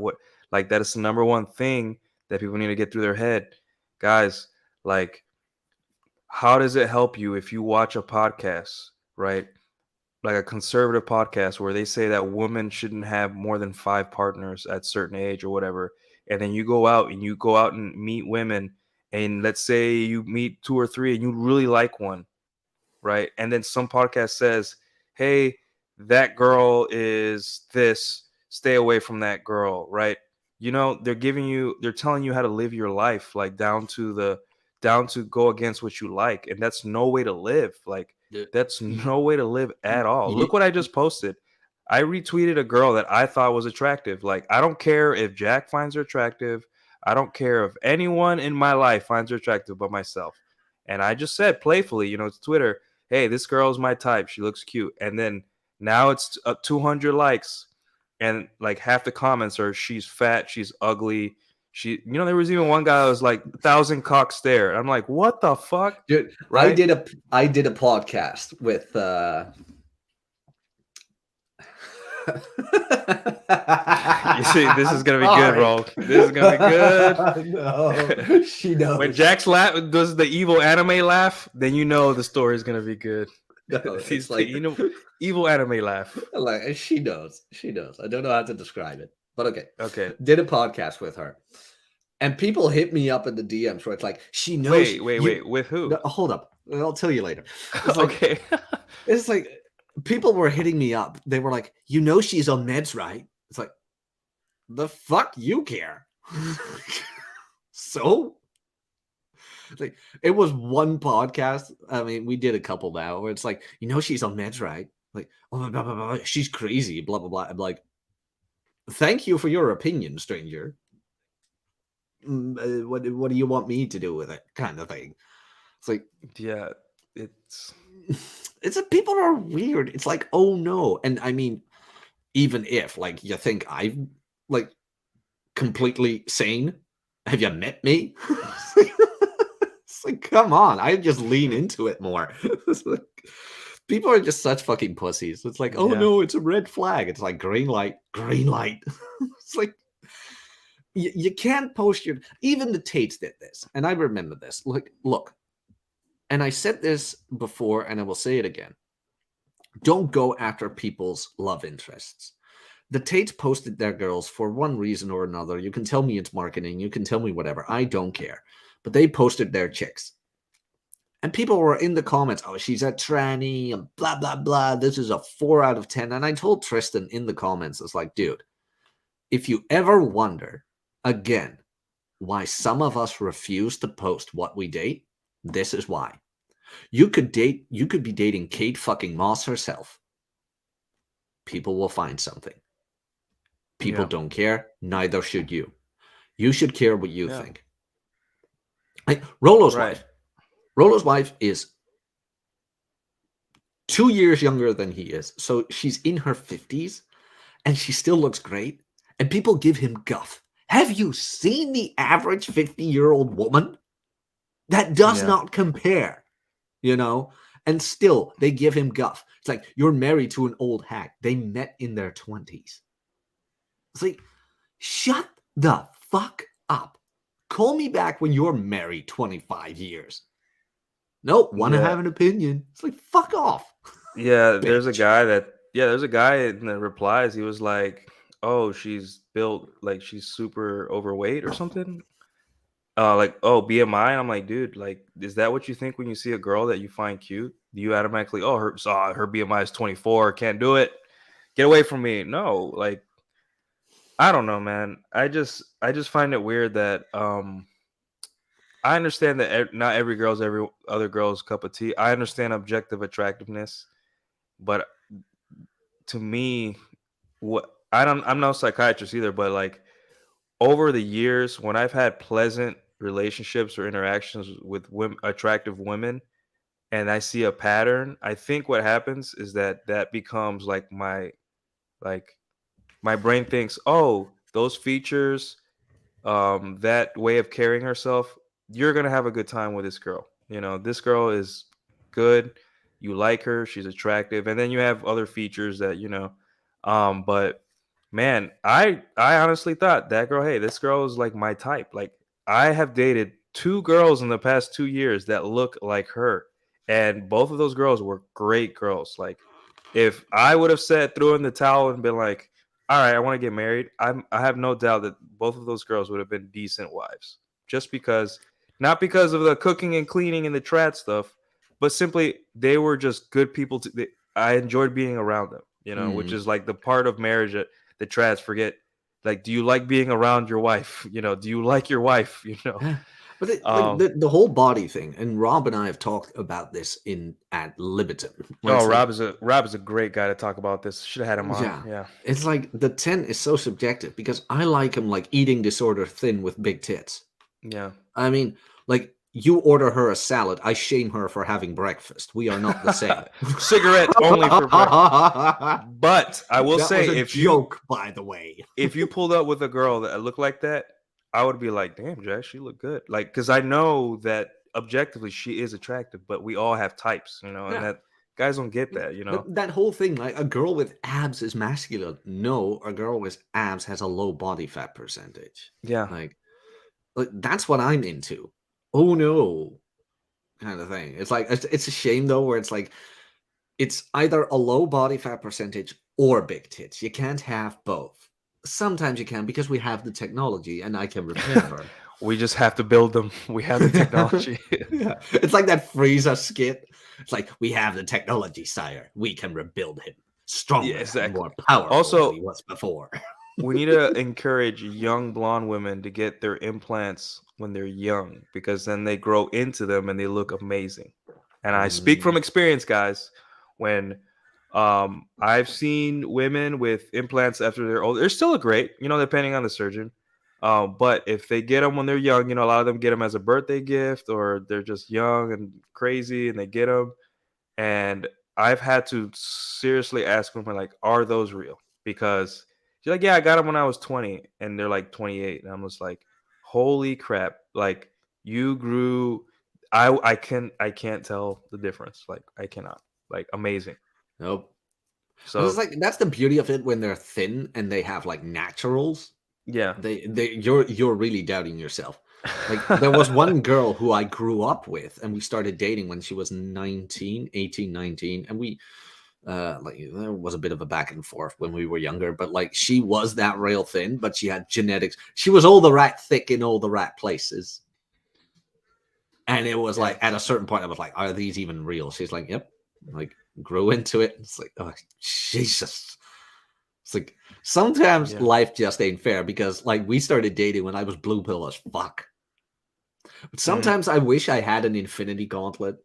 that is the number one thing that people need to get through their head. Guys, like, how does it help you if you watch a podcast right? Like a conservative podcast where they say that women shouldn't have more than 5 partners at certain age or whatever. And then you go out and meet women, and let's say you meet 2 or 3 and you really like one, right? And then some podcast says, "Hey, that girl is this. Stay away from that girl," right? They're telling you how to live your life, like down to go against what you like, and that's no way to live. Like The- that's y- no way to live at all. y- Look what I just posted. I retweeted a girl that I thought was attractive. Like, I don't care if Jack finds her attractive. I don't care if anyone in my life finds her attractive but myself. And I just said playfully, it's Twitter, "Hey, this girl's my type. She looks cute." And then now it's 200 likes, and like half the comments are, "She's fat, she's ugly." There was even one guy that was like, "1,000 cock stare." I'm like, what the fuck? Dude, Right? I did a podcast with You see, this is gonna be good, bro. This is gonna be good. No, she knows. When Jack's laugh does the evil anime laugh, then you know the story is gonna be good. No, He's it's like evil anime laugh. like she knows. She knows. I don't know how to describe it, but okay. Okay. Did a podcast with her, and people hit me up in the DMs where it's like, she knows. Wait. With who? No, hold up. I'll tell you later. It's like, Okay. it's like people were hitting me up. They were like, she's on meds, right? It's like, the fuck you care? So, like, it was one podcast. I mean, we did a couple now where it's like, she's on meds, right? Like, oh, blah, blah, blah, blah. She's crazy, blah, blah, blah. I'm like, thank you for your opinion, stranger. What do you want me to do with it? Kind of thing. It's like, Yeah, it's people are weird. It's like, oh no. And I mean, even if like you think I'm like completely sane, have you met me? It's like, come on, I just lean into it more. It's like, people are just such fucking pussies. It's like, oh Yeah. no, it's a red flag. It's like green light, green light. It's like, you can't post your. Even the Tates did this, and I remember this. Like, look, and I said this before, and I will say it again. Don't go after people's love interests. The Tates posted their girls for one reason or another. You can tell me it's marketing. You can tell me whatever. I don't care. But they posted their chicks. And people were in the comments, oh, she's a tranny, and blah, blah, blah. This is a 4 out of 10. And I told Tristan in the comments, it's like, dude, if you ever wonder, again, why some of us refuse to post what we date, this is why. You could be dating Kate fucking Moss herself. People will find something. People don't care. Neither should you. You should care what you think. Like Rolo's wife. Rolo's wife is 2 years younger than he is. So she's in her 50s and she still looks great. And people give him guff. Have you seen the average 50-year-old woman? That does not compare, and still they give him guff. It's like, you're married to an old hag. They met in their 20s. It's like, shut the fuck up. Call me back when you're married 25 years. Nope, want to have an opinion. It's like, fuck off. Yeah, there's a guy in the replies. He was like, "Oh, she's built like she's super overweight or something." Like, oh, BMI. And I'm like, dude, like, is that what you think when you see a girl that you find cute? Do you automatically, oh, her BMI is 24, can't do it, get away from me? No, like, I don't know, man. I just find it weird that I understand that not every girl's every other girl's cup of tea. I understand objective attractiveness, but to me, I'm no psychiatrist either, but like over the years when I've had pleasant relationships or interactions with attractive women and I see a pattern, I think what happens is that becomes like my brain thinks, oh, those features, that way of carrying herself, you're gonna have a good time with this girl. This girl is good, you like her, she's attractive, and then you have other features that but man, I honestly thought that girl, hey, this girl is like my type. Like, I have dated 2 girls in the past 2 years that look like her, and both of those girls were great girls. Like, if I would have threw in the towel and been like, all right, I want to get married, I have no doubt that both of those girls would have been decent wives. Just because, not because of the cooking and cleaning and the trad stuff, but simply they were just good people. I enjoyed being around them, which is like the part of marriage that the trads forget. Like, do you like being around your wife? Do you like your wife? Yeah. But like the whole body thing, and Rob and I have talked about this at libitum. Oh, Rob is a great guy to talk about this. Should have had him on. Yeah. It's like the 10 is so subjective because I like him like eating disorder thin with big tits. Yeah. I mean, like you order her a salad, I shame her for having breakfast. We are not the same. Cigarette only for breakfast. But I will say, was a joke, by the way, if you pulled up with a girl that looked like that, I would be like, damn, Jack, she looked good. Like, because I know that objectively she is attractive, but we all have types, and that guys don't get that, That whole thing, like a girl with abs is masculine. No, a girl with abs has a low body fat percentage. Yeah. Like that's what I'm into. Oh no, kind of thing. It's like it's a shame though, where it's like it's either a low body fat percentage or big tits. You can't have both. Sometimes you can because we have the technology, and I can repair her. We just have to build them. We have the technology. Yeah. It's like that Frieza skit. It's like, we have the technology, sire. We can rebuild him stronger, and more powerful also, than he was before. We need to encourage young blonde women to get their implants when they're young, because then they grow into them and they look amazing. And I speak from experience, guys. When I've seen women with implants after they're old, they're still great, depending on the surgeon. But if they get them when they're young, a lot of them get them as a birthday gift, or they're just young and crazy and they get them. And I've had to seriously ask women, like, are those real? Because she's like, yeah, I got them when I was 20, and they're like 28. And I'm just like, holy crap. Like, you grew. I can't tell the difference. Like, I cannot. Like, amazing. Nope. So it's like, that's the beauty of it when they're thin and they have like naturals. Yeah. You're really doubting yourself. Like, there was one girl who I grew up with, and we started dating when she was 18, 19, and we like, there was a bit of a back and forth when we were younger, but like, she was that real thin, but she had genetics. She was all the right thick in all the right places. And it was like, at a certain point, I was like, are these even real? She's like, yep. Like, grew into it. It's like, oh, Jesus. It's like, sometimes life just ain't fair, because like, we started dating when I was blue pill as fuck. But sometimes I wish I had an infinity gauntlet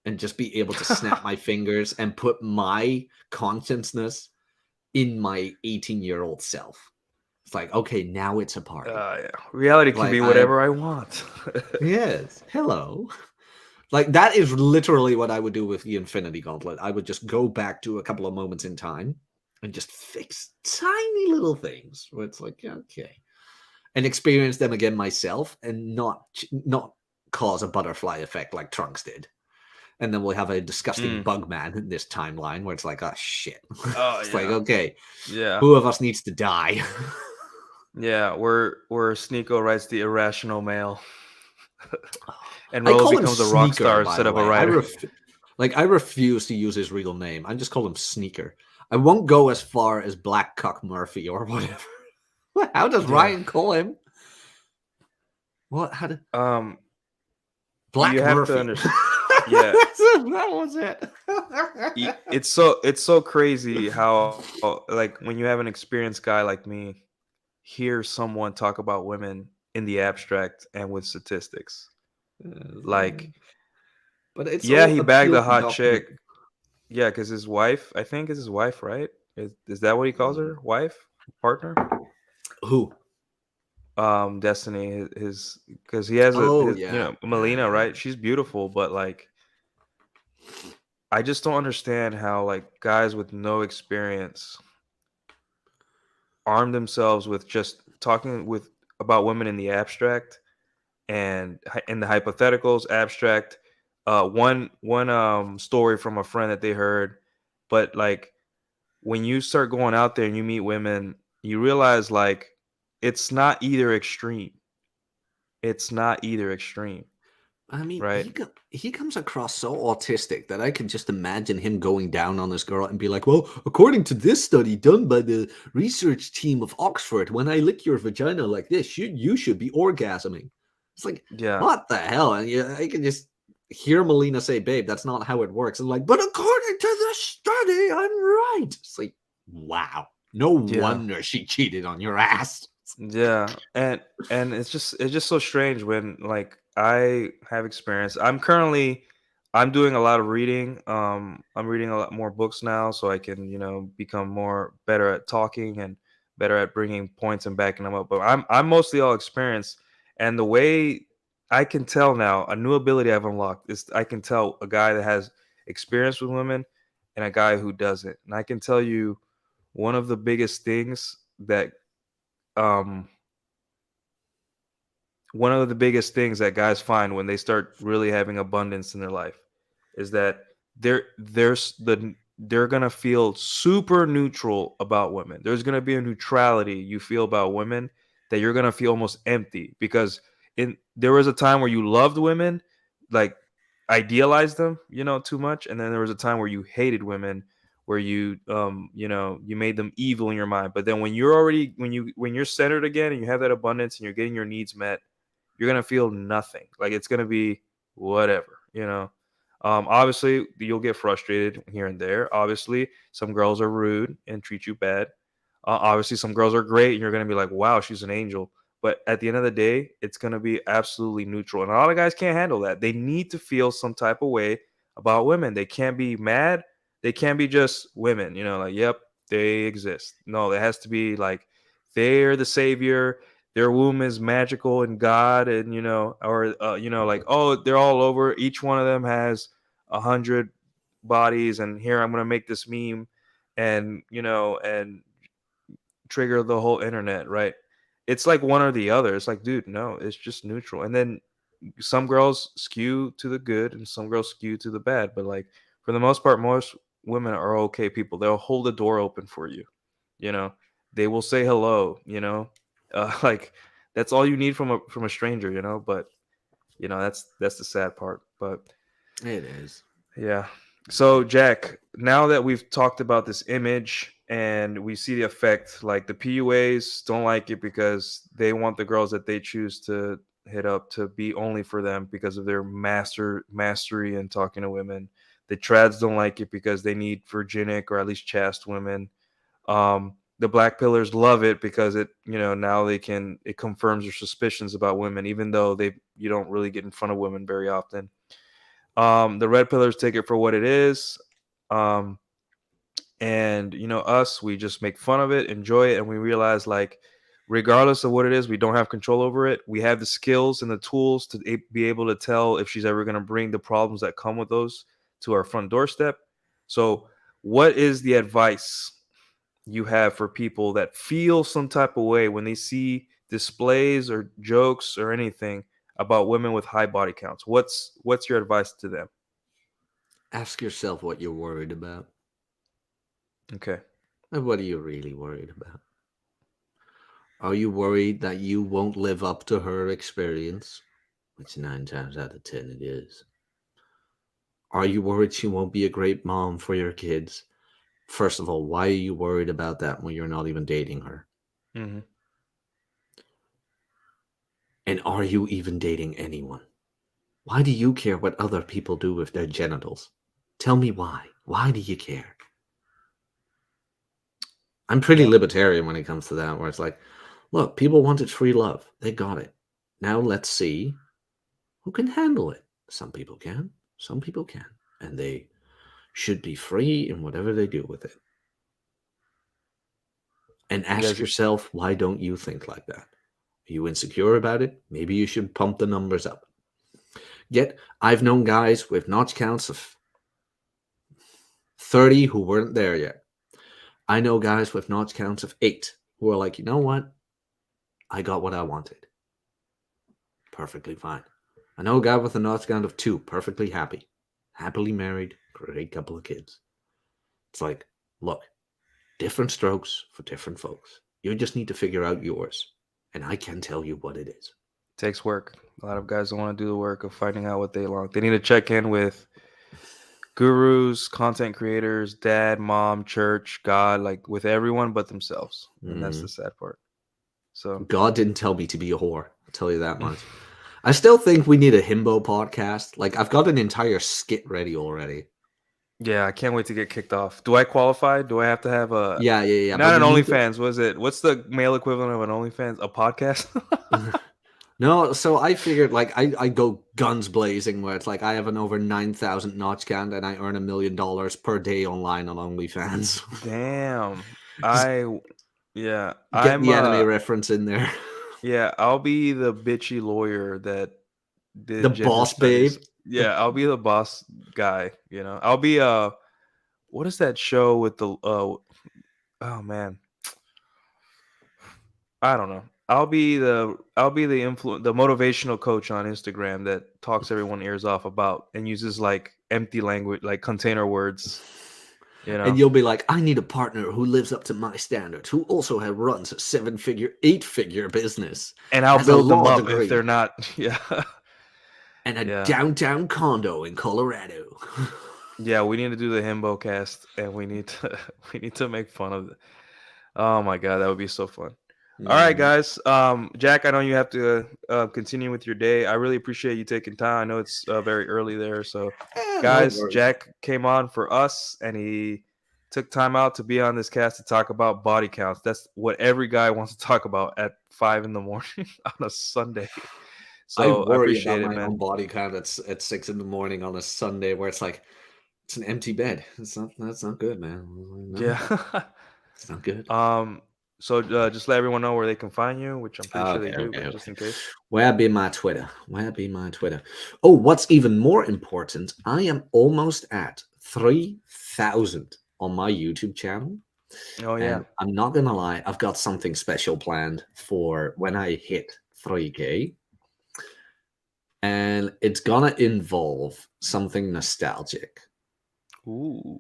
and just be able to snap my fingers and put my consciousness in my 18-year-old self. It's like, okay, now it's a party. Reality can be whatever I want. Yes. Hello. Like, that is literally what I would do with the infinity gauntlet. I would just go back to a couple of moments in time and just fix tiny little things where it's like, okay, and experience them again myself, and not cause a butterfly effect like Trunks did. And then we'll have a disgusting bug man in this timeline where it's like, oh shit. It's like, okay, who of us needs to die? Yeah, where Sneeko writes the irrational male. And Rose becomes a rock star instead of a writer. I refuse to use his real name. I just call him Sneaker. I won't go as far as Black Cock Murphy or whatever. How does Ryan call him? What? How did Black you Murphy? Have to understand. Yeah, that was it. It's so crazy how, like, when you have an experienced guy like me hear someone talk about women in the abstract and with statistics. Like, but it's he bagged a hot chick. Yeah, because his wife, I think, is his wife, right? Is that what he calls her? Wife? Partner? Who? Destiny, his, because he has Melina, right? She's beautiful, but like, I just don't understand how, like, guys with no experience arm themselves with just talking about women in the abstract and in the hypotheticals abstract. One story from a friend that they heard, but like, when you start going out there and you meet women, you realize, like, it's not either extreme. I mean, right? he comes across so autistic that I can just imagine him going down on this girl and be like, "Well, according to this study done by the research team of Oxford, when I lick your vagina like this, you should be orgasming." It's like, Yeah, what the hell? And yeah, I can just hear Melina say, "Babe, that's not how it works." And like, but according to the study, I'm right. It's like, wow, no yeah, wonder she cheated on your ass. yeah, and it's just so strange when like I have experience. I'm doing a lot of reading. I'm reading a lot more books now, so I can become more better at talking and better at bringing points and backing them up. But I'm mostly all experience, and the way I can tell now, a new ability I've unlocked is I can tell a guy that has experience with women and a guy who doesn't. And I can tell you one of the biggest things that um one of the biggest things that guys find when they start really having abundance in their life is that they're gonna feel super neutral about women. There's gonna be a neutrality you feel about women that you're gonna feel almost empty because in there was a time where you loved women, like idealized them, too much, and then there was a time where you hated women, where you made them evil in your mind. But then when you're centered again and you have that abundance and you're getting your needs met, you're gonna feel nothing. Like it's gonna be whatever. Obviously, you'll get frustrated here and there. Obviously, some girls are rude and treat you bad. Obviously, some girls are great, and you're gonna be like, "Wow, she's an angel." But at the end of the day, it's gonna be absolutely neutral, and a lot of guys can't handle that. They need to feel some type of way about women. They can't be mad. They can't be just women. Like, yep, they exist. No, it has to be like they're the savior, their womb is magical in God, and or like, oh, they're all over. Each one of them has 100 bodies, and here I'm gonna make this meme, and trigger the whole internet, right? It's like one or the other. It's like, dude, no, it's just neutral. And then some girls skew to the good, and some girls skew to the bad. But like for the most part, most women are okay people. They'll hold the door open for you. You know, they will say hello. Like that's all you need from a stranger. But that's the sad part. But It is. yeah. So, Jack, now that we've talked about this image and we see the effect, like the PUAs don't like it because they want the girls that they choose to hit up to be only for them because of their mastery in talking to women. The trads don't like it because they need virginic or at least chaste women. The black pillars love it because now it confirms their suspicions about women, even though you don't really get in front of women very often. The red pillars take it for what it is. Um, and us, we just make fun of it, enjoy it, and we realize like, regardless of what it is, we don't have control over it. We have the skills and the tools to be able to tell if she's ever going to bring the problems that come with those to our front doorstep. So, what is the advice you have for people that feel some type of way when they see displays or jokes or anything about women with high body counts? What's your advice to them? Ask yourself what you're worried about. Okay. And what are you really worried about? Are you worried that you won't live up to her experience? Which 9 times out of 10 it is. Are you worried she won't be a great mom for your kids? First of all, why are you worried about that when you're not even dating her? Hmm. And are you even dating anyone? Why do you care what other people do with their genitals? Tell me why. Why do you care? I'm pretty libertarian when it comes to that, where it's like, look, people wanted free love. They got it. Now let's see who can handle it. Some people can. Some people can. And they should be free in whatever they do with it. And You ask guys, yourself, why don't you think like that? Are you insecure about it? Maybe you should pump the numbers up. Yet, I've known guys with notch counts of 30 who weren't there yet. I know guys with notch counts of 8 who are like, you know what? I got what I wanted. Perfectly fine. I know a guy with a notch count of 2, perfectly happy. Happily married, great couple of kids. It's like, look, different strokes for different folks. You just need to figure out yours. And I can tell you what it is. takes work. A lot of guys don't want to do the work of finding out what they want. They need to check in with gurus, content creators, dad, mom, church, God, like with everyone but themselves. And that's the sad part. So God didn't tell me to be a whore. I'll tell you that much. I still think we need a himbo podcast. Like, I've got an entire skit ready already. yeah, I can't wait to get kicked off. Do I qualify? Do I have to have a Yeah. not an but we need to- OnlyFans? Was it? What's the male equivalent of an OnlyFans? A podcast? No, so I figured like I go guns blazing where it's like I have an over 9,000 notch count and I earn $1 million per day online on OnlyFans. Damn. Get I'm the anime reference in there. yeah, I'll be the bitchy lawyer that did The gender boss studies. babe. Yeah, I'll be the boss guy, you know. I'll be what is that show with the oh man. I don't know. I'll be the the motivational coach on Instagram that talks everyone ears off about and uses like empty language, like container words, you know. And you'll be like, I need a partner who lives up to my standards, who also runs a 7-figure, 8-figure business. And I'll has a build them law up degree, if they're not. Yeah. and a Yeah. downtown condo in Colorado. Yeah, we need to do the himbo cast and we need to make fun of it. Oh my god, that would be so fun. All right, guys. Jack, I know you have to continue with your day. I really appreciate you taking time. I know it's very early there. So, guys, Jack came on for us, and he took time out to be on this cast to talk about body counts. That's what every guy wants to talk about at 5 a.m. on a Sunday. So I worry appreciate about it, my man. own body count at 6 a.m. on a Sunday where it's like, it's an empty bed. That's not good, man. No, Yeah. it's not good. So just let everyone know where they can find you, which I'm pretty sure they do, but Okay. just in case. Where be my Twitter? Oh, what's even more important, I am almost at 3,000 on my YouTube channel. Oh yeah. And I'm not gonna lie, I've got something special planned for when I hit 3K. And it's gonna involve something nostalgic. Ooh.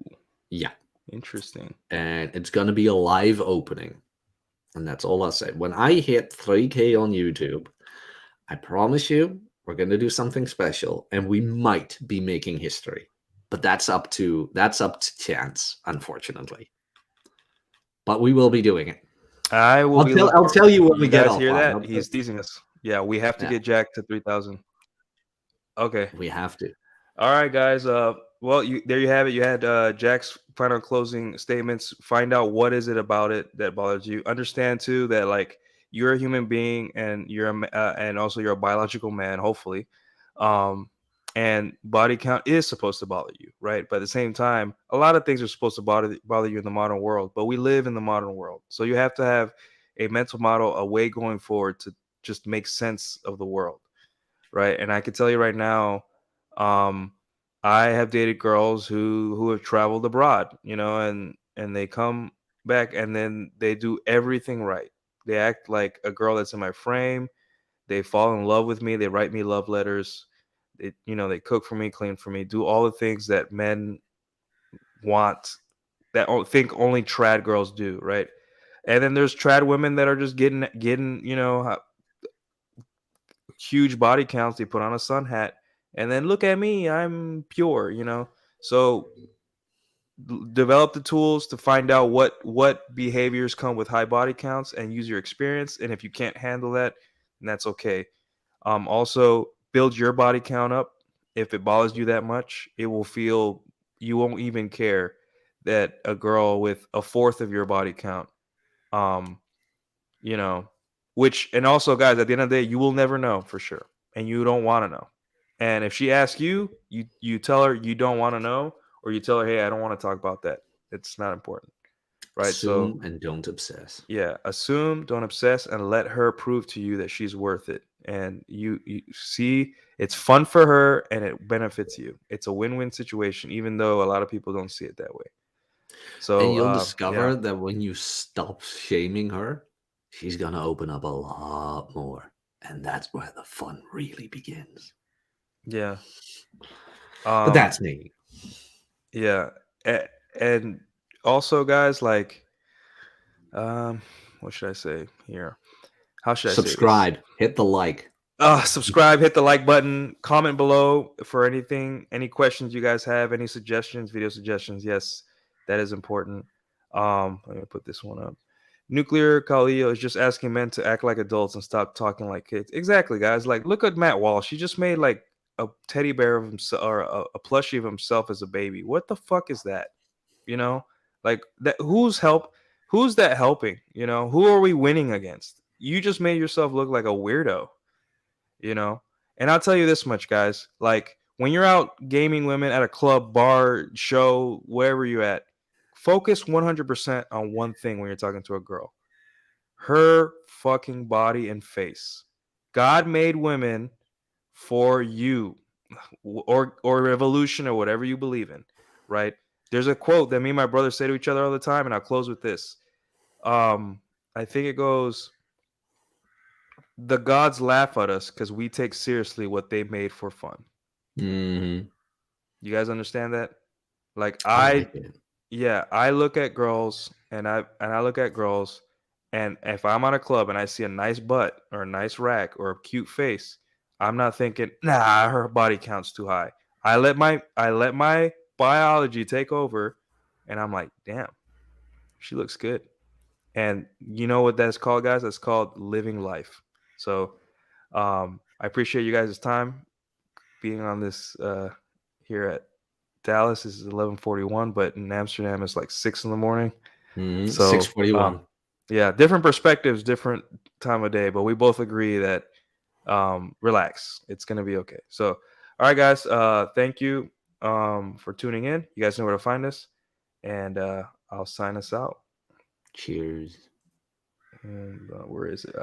Yeah. Interesting. And it's gonna be a live opening. And that's all I'll say. When I hit 3K on YouTube, I promise you, we're going to do something special, and we might be making history. But that's up to chance, unfortunately. But we will be doing it. I'll tell you when we get guys hear offline. that? He's teasing us. Yeah, we have to get Jack to 3,000. Okay. We have to. All right, guys. Well, there you have it. You had Jack's final closing statements. Find out what is it about it that bothers you. Understand too that like you're a human being and and also you're a biological man, hopefully. And body count is supposed to bother you, right? But at the same time, a lot of things are supposed to bother you in the modern world. But we live in the modern world, so you have to have a mental model, a way going forward to just make sense of the world, right? And I can tell you right now. I have dated girls who have traveled abroad, you know, and they come back and then they do everything right. They act like a girl that's in my frame. They fall in love with me. They write me love letters. They cook for me, clean for me, do all the things that men want, that think only trad girls do, right? And then there's trad women that are just getting huge body counts. They put on a sun hat. And then look at me, I'm pure, So develop the tools to find out what behaviors come with high body counts and use your experience. And if you can't handle that, then that's okay. Also, build your body count up. If it bothers you that much, you won't even care that a girl with a fourth of your body count, and also, guys, at the end of the day, you will never know for sure. And you don't want to know. And if she asks you, you tell her you don't want to know, or you tell her, hey, I don't want to talk about that. It's not important. Right. Assume and don't obsess. Yeah. Assume, don't obsess, and let her prove to you that she's worth it. And you see, it's fun for her and it benefits you. It's a win-win situation, even though a lot of people don't see it that way. So and you'll discover that when you stop shaming her, she's gonna open up a lot more. And that's where the fun really begins. Yeah. But that's me. Yeah. And also, guys, like, what should I say here? How should I subscribe? Say this? Hit the like. Subscribe, hit the like button, comment below for anything, any questions you guys have, any suggestions, video suggestions. Yes, that is important. Let me put this one up. Nuclear Khalil is just asking men to act like adults and stop talking like kids. Exactly, guys. Like, look at Matt Walsh. He just made like a teddy bear of himself, or a plushie of himself as a baby. What the fuck is that? You know, like that. Who's that helping? You know, who are we winning against? You just made yourself look like a weirdo. You know, and I'll tell you this much, guys. Like, when you're out gaming women at a club, bar, show, wherever you're at, focus 100% on one thing when you're talking to a girl: her fucking body and face. God made women for you, or evolution, or whatever you believe in, right? There's a quote that me and my brother say to each other all the time, and I'll close with this. I think it goes, the gods laugh at us because we take seriously what they made for fun. Mm-hmm. You guys understand that? Like, I like it. yeah, I look at girls, and I look at girls, and if I'm at a club and I see a nice butt or a nice rack or a cute face, I'm not thinking, nah, her body count's too high. I let my biology take over, and I'm like, damn, she looks good. And you know what that's called, guys? That's called living life. So I appreciate you guys' time being on this here at Dallas. This is 11:41, but in Amsterdam it's like 6 in the morning. Mm-hmm. So 6:41. Yeah, different perspectives, different time of day, but we both agree that relax. It's gonna be okay. So, all right, guys. Thank you for tuning in. You guys know where to find us, and I'll sign us out. Cheers. And where is it?